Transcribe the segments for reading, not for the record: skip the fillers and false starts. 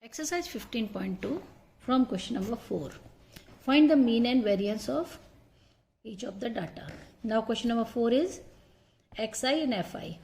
Exercise 15.2 from question number 4. Find the mean and variance of each of the data. Now question number 4 is xi and fi.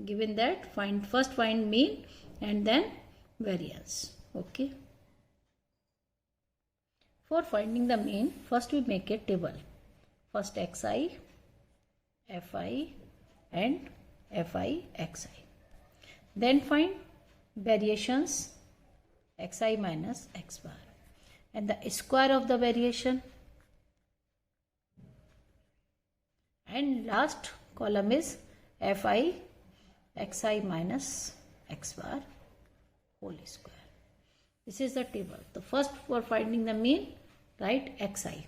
Given that, first find mean and then variance. Okay. For finding the mean, first we make a table. First xi, fi and fi xi. Then find variations xi minus x bar and the square of the variation, and last column is fi xi minus x bar whole square. This is the table. The first, for finding the mean, write xi.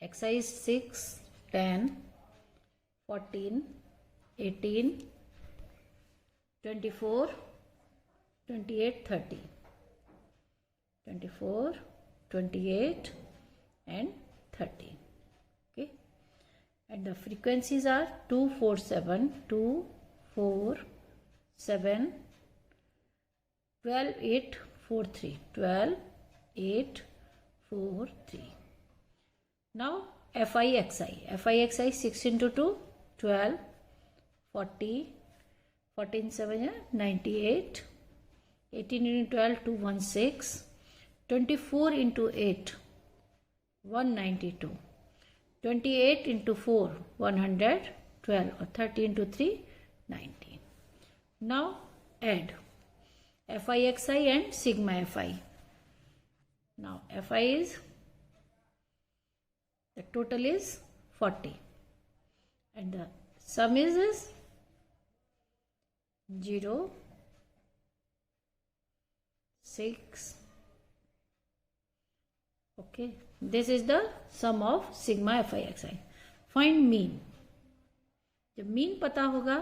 Xi is 6, 10, 14, 18, 24, 28, 30. 24, 28 and 30. Okay. And the frequencies are 2, 4, 7, 2, 4, 7, 12, 8, 4, 3. 12, 8, 4, 3. Now fi xi 6 into 2, 12, 40, 14, 7, 98, 18 into 12, 216, 24 into 8, 192, 28 into 4, 112, or 30 into 3, 19. Now add fi xi and sigma fi. Now fi is, the total is 40 and the sum is 0, 6. Okay, this is the sum of sigma fi xi. Find mean. जब mean पता होगा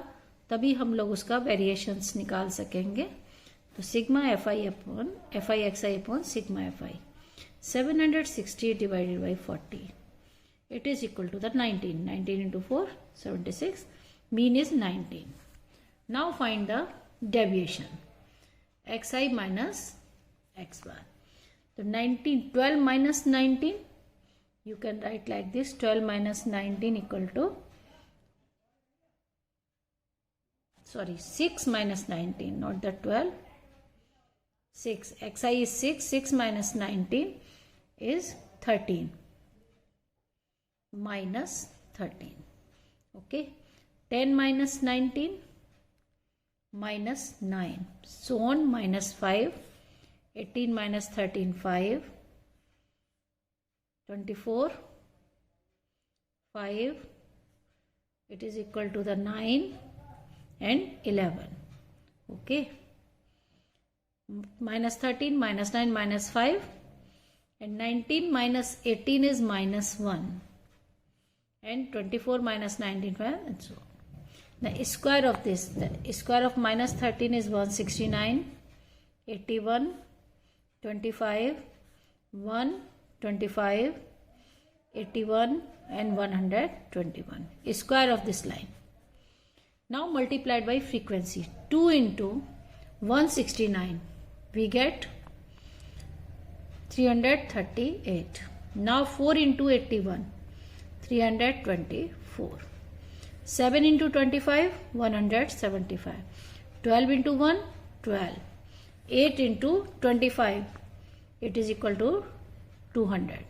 तभी हम लोग उसका variations निकाल सकेंगे. तो sigma fi xi upon sigma fi, 760 divided by 40. It is equal to the 19. 19 into 4, 76. Mean is 19. Now find the deviation. Xi minus x bar. So 12 minus 19, you can write like this. 12 minus 19 equal to, 6 minus 19, not the 12. 6. Xi is 6. 6 minus 19 is 13. Minus 13. Okay. 10 minus 19 minus 9. So on, minus 5. 18 minus 13, 5. 24. 5. It is equal to the 9 and 11. Okay. Minus 13, minus 9, minus 5. And 19 minus 18 is minus 1. And 24 minus 19, 5, and so on. The square of this, the square of minus 13 is 169, 81, 25, 1, 25, 81 and 121. Square of this line. Now multiplied by frequency. 2 into 169. We get 338. Now 4 into 81. 324. 7 into 25, 175. 12 into 1, 12. 8 into 25, it is equal to 200.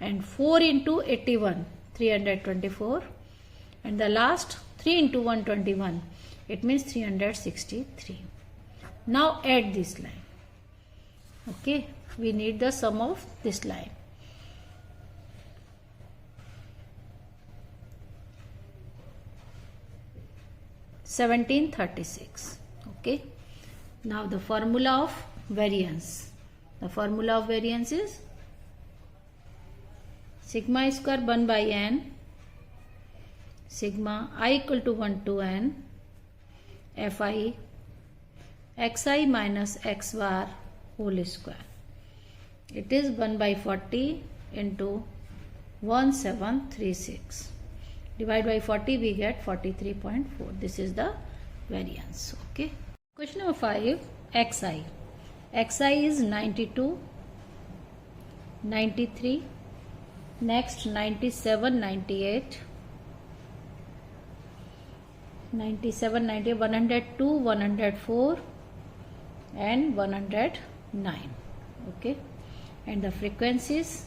And 4 into 81, 324. And the last 3 into 121, it means 363. Now add this line. Okay, we need the sum of this line. 1736. Okay. Now the formula of variance. The formula of variance is sigma square 1 by n, sigma I equal to 1 to n, fi xi minus x bar whole square. It is 1 by 40 into 1736. Divide by 40, we get 43.4. This is the variance. Okay. Question number 5, xi. xi is 92, 93, next 97, 98, 97, 98, 102, 104 and 109. Okay, and the frequencies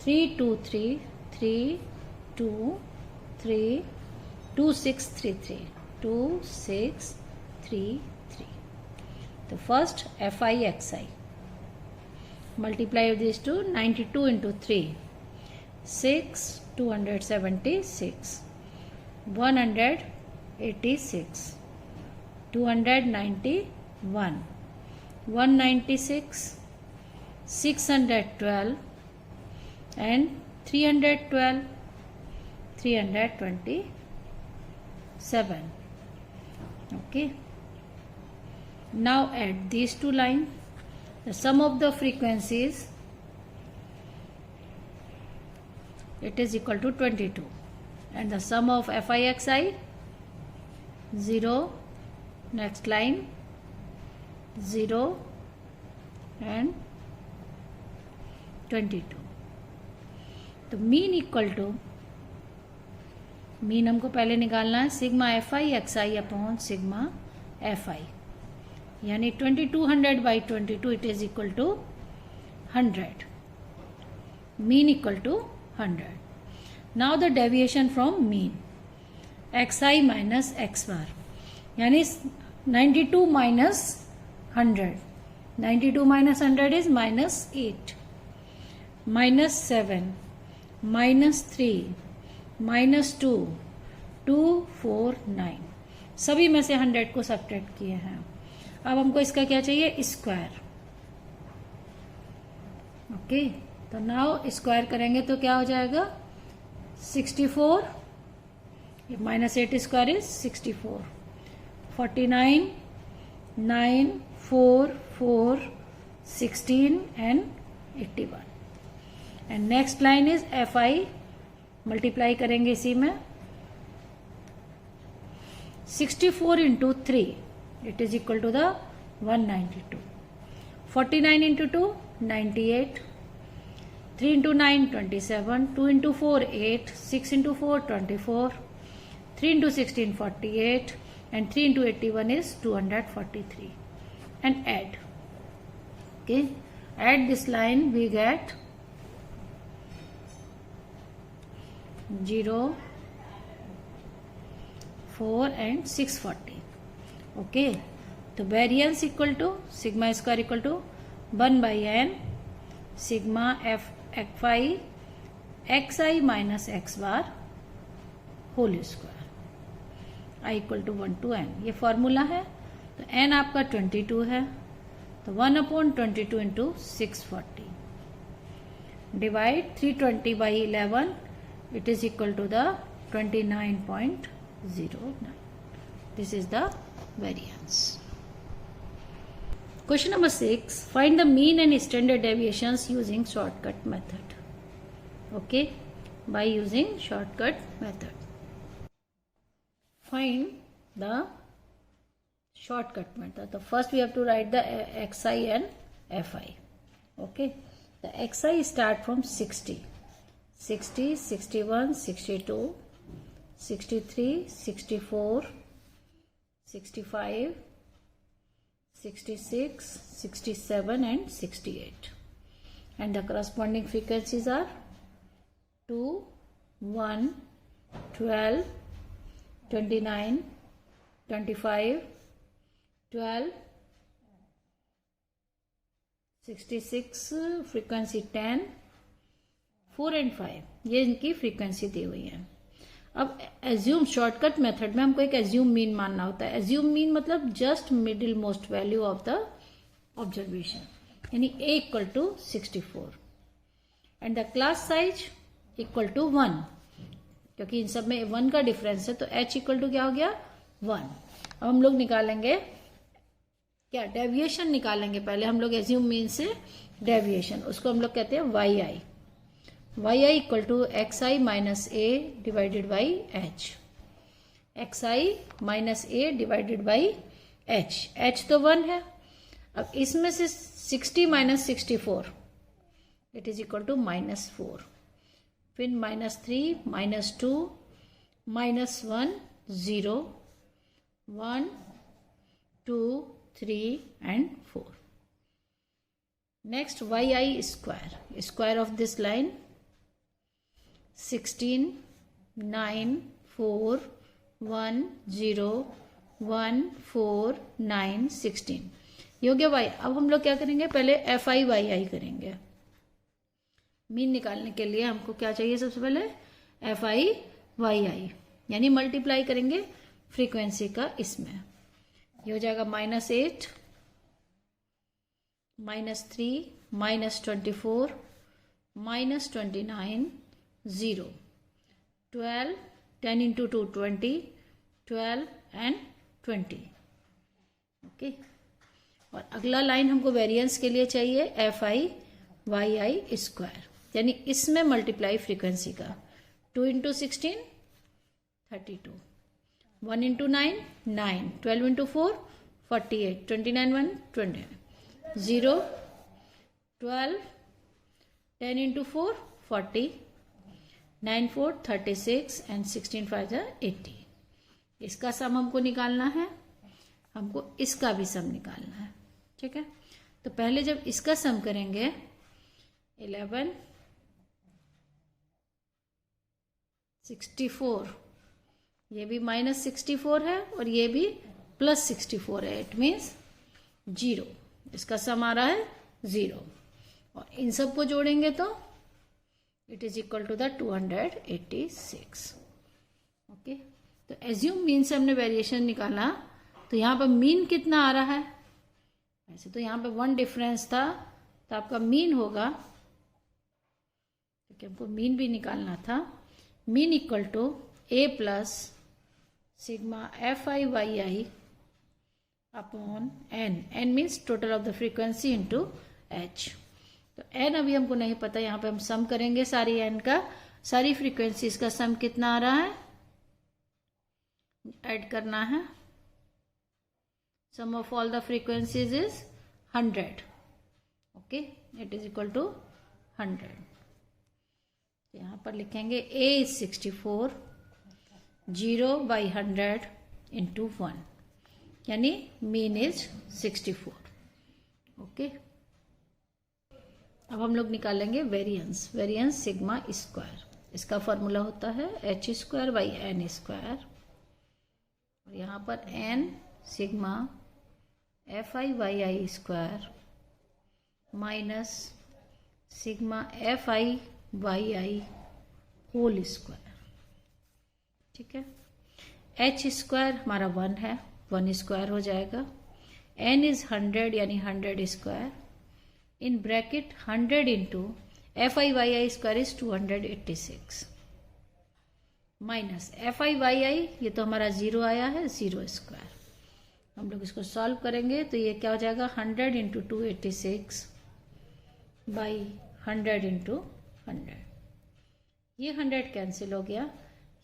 323, 3, 2, 3, 2633, 2633. The first FIXI. Multiply these two. 92 into 3, 6, 276, 186, 291, 196, 612 and 312, 327. Okay. Now add these two lines. The sum of the frequencies, it is equal to 22, and the sum of FIXI 0, next line 0 and 22. तो mean equal to, mean हमको पहले निकालना है sigma FIXI upon sigma FI, यानी 2200 by 22 it is equal to 100. Mean equal to 100. Now the deviation from mean, xi minus x bar, यानी 92 minus 100. 92 minus 100 is minus 8, minus 7, minus 3, minus 2, 2, 4, 9. सभी में से 100 को सब्ट्रैक्ट किए हैं. अब हमको इसका क्या चाहिए? स्क्वायर. ओके, तो नाउ स्क्वायर करेंगे तो क्या हो जाएगा? 64, minus 8 square is 64, 49, 9, 4, 4, 16 and 81. And next line is FI. Multiply करेंगे इसी में. 64 into 3, it is equal to the 192. 49 into 2, 98. 3 into 9, 27. 2 into 4, 8. 6 into 4, 24. 3 into 16, 48. And 3 into 81 is 243. And add. Okay. Add this line, we get 0, 4 and 640. Okay, तो variance equal to sigma square equal to 1 by n sigma FI XI minus x bar whole square, I equal to 1 to n. ये formula है. तो n आपका 22 है, तो 1/22 into 640 divide 320 by 11, it is equal to the 29.09. This is the variance. Question number 6. Find the mean and standard deviations using shortcut method. Okay, by using shortcut method. Find the shortcut method. The first we have to write the xi and fi. Okay, the xi start from 60, 60, 61, 62, 63, 64, 65, 66, 67 and 68. And the corresponding frequencies are 2, 1, 12, 29, 25, 12, 66, frequency 10, 4 and 5. ये इनकी frequency दी हुई है. अब assume shortcut method में हमको एक assume mean मानना होता है. एज्यूम मीन मतलब just middle most value of the observation, यानी a equal to 64 and the class size equal to 1, क्योंकि इन सब में 1 का डिफरेंस है, तो h इक्वल टू क्या हो गया? 1. अब हम लोग निकालेंगे क्या? डेविएशन निकालेंगे. पहले हम लोग एज्यूम मीन से डेविएशन, उसको हम लोग कहते हैं yi. yi equal to xi minus a divided by h. xi minus a divided by h. h तो 1 है. अब इसमें से 60 minus 64 it is equal to -4, फिर -3 -2 -1 0 1 2 3 and 4. Next yi square of this line 16 9 4 1 0 1 4 9 16 ये हो गया y। अब हम लोग क्या करेंगे, पहले fi yi करेंगे। मीन निकालने के लिए हमको क्या चाहिए, सबसे पहले fi yi यानी मल्टीप्लाई करेंगे फ्रीक्वेंसी का इसमें। ये हो जाएगा -8 -3 -24 -29 0 12 10 into 2 20 12 and 20। ओके, और अगला लाइन हमको वेरिएंस के लिए चाहिए fi yi स्क्वायर, यानी इसमें मल्टीप्लाई फ्रीक्वेंसी का। 2 into 16 32 1 into 9 9 12 into 4 48 29 1 20 0 12 10 into 4 40 9 4 36 and 16 5 80। इसका सम हमको निकालना है, हमको इसका भी सम निकालना है। ठीक है, तो पहले जब इसका सम करेंगे 11 64, ये भी -64 है और ये भी +64 है, इट मीन्स 0। इसका सम आ रहा है 0 और इन सब को जोड़ेंगे तो it is equal to the 286। Okay, तो एज्यूम मीन से हमने वेरिएशन निकाला, तो यहाँ पर मीन कितना आ रहा है, ऐसे तो यहाँ पे 1 डिफरेंस था, तो आपका मीन होगा, क्योंकि हमको मीन भी निकालना था, mean equal to a plus sigma fi yi upon n means total of the frequency into h। तो n अभी हमको नहीं पता, यहाँ पे हम सम करेंगे सारी n का, सारी फ्रीक्वेंसीज का सम कितना आ रहा है, ऐड करना है। Sum of all the frequencies is 100। Okay, it is equal to 100। यहाँ पर लिखेंगे a इज 64 0/100 इंटू 1, यानी मीन इज 64। ओके, अब हम लोग निकालेंगे वेरिएंस। वेरिएंस सिग्मा स्क्वायर, इसका फॉर्मूला होता है h²/n², और यहाँ पर n sigma fi yi square minus sigma fi yi whole square. ठीक है, h स्क्वायर हमारा 1 है, 1 स्क्वायर हो जाएगा। n इज 100 यानी 100 square, in bracket 100 into fi yi square is 286 minus fi yi, ये तो हमारा 0 आया है, 0 स्क्वायर। हम लोग इसको सॉल्व करेंगे तो ये क्या हो जाएगा, 100 इंटू 286 बाई 100 इंटू 100। ये 100 कैंसिल हो गया,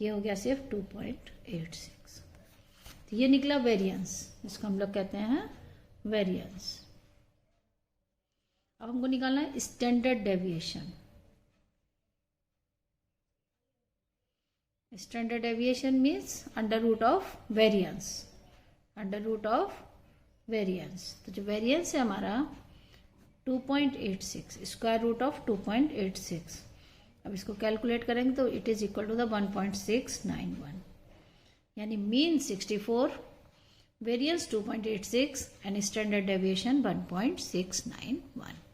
ये हो गया सिर्फ 2.86। तो ये निकला वेरिएंस, इसको हम लोग कहते हैं वेरिएंस। अब हमको निकालना है standard deviation. Standard deviation means under root of variance, under root of variance. तो जो वेरिएंस है हमारा 2.86, स्क्वायर रूट ऑफ 2.86। अब इसको कैलकुलेट करेंगे तो it is equal to the 1.691, यानी mean 64, variance 2.86 and standard deviation 1.691।